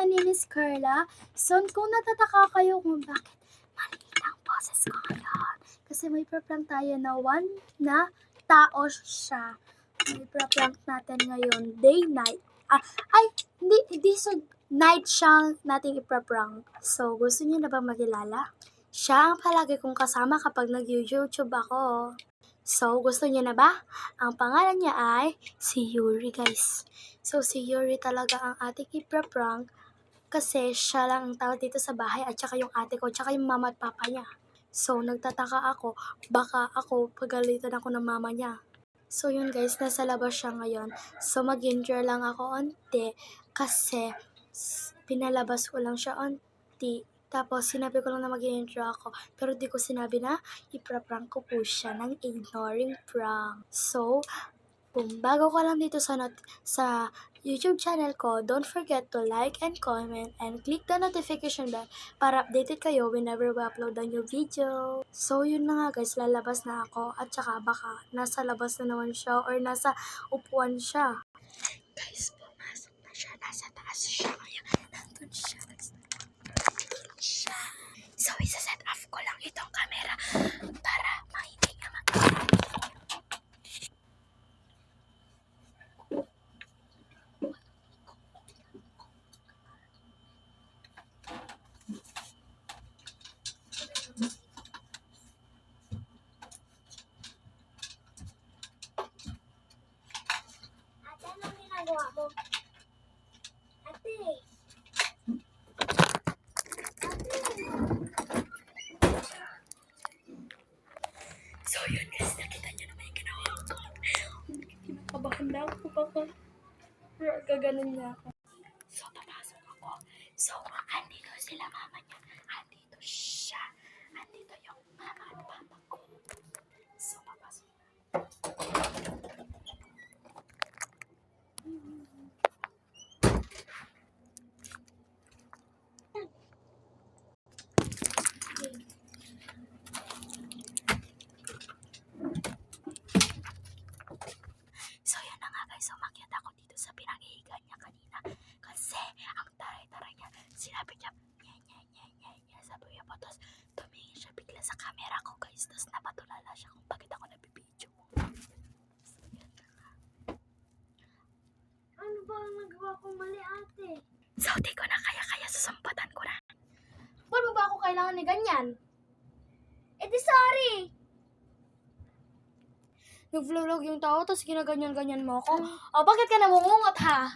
my name is Carla. So, kung natataka kayo kung bakit maliit ang boses ko ngayon, kasi may prank tayo na one na tao siya. May prank natin ngayon, day, night. Hindi so night siyang nating ipaprank. So, gusto niyo na ba makilala? Siya ang palagi kong kasama kapag nag-YouTube ako. So, gusto niyo na ba? Ang pangalan niya ay si Yuri, guys. So, si Yuri talaga ang ating ipaprank kasi siya lang ang tao dito sa bahay at saka yung ate ko, at saka yung mama at papa niya. So, nagtataka ako, baka ako pagalitan ako ng mama niya. So, yun guys, nasa labas siya ngayon. So, mag-enjoy lang ako onti kasi pinalabas ko lang siya onti. Tapos, sinabi ko lang na mag-i-intro ako. Pero di ko sinabi na ipra-prank ko po siya ng ignoring prank. So, bago ka lang dito sa YouTube channel ko, don't forget to like and comment and click the notification bell para updated kayo whenever we upload a new video. So, yun na nga guys, lalabas na ako at saka baka nasa labas na naman siya or nasa upuan siya. Guys, pumasok na siya. Nasa taas siya ngayon. Nandun siya. So, isa-set off ko lang itong camera para hindi niya Ate, anong ginagawa mo? Ate! So yun guys, nakita niyo naman yung ginawa ko. Kinakabahan na ako, baka gaganon niya ako. So, papasok ako. So, andito sila mama niya. Andito siya. Andito yung mama at papa ko. So, papasok na. So, yun na nga guys. Umakyat ako dito sa pinanghihigan niya kanina. Kasi, ang taray-taray niya. Sinabi niya, nye. Sabi niya po. Tapos, tumingin siya bigla sa camera ko guys. Tapos, napatulala siya kung bakit ako nabibidyo mo. So, yun na nga. Ano ba ang nagawa kong mali, ate? So, di ko na kaya susumpatan ko na. Paano ba ako kailangan ni ganyan? Eh di sorry! Nag-vlog yung tao, tapos ginaganyan-ganyan mo ako. O, bakit ka namungungot ha?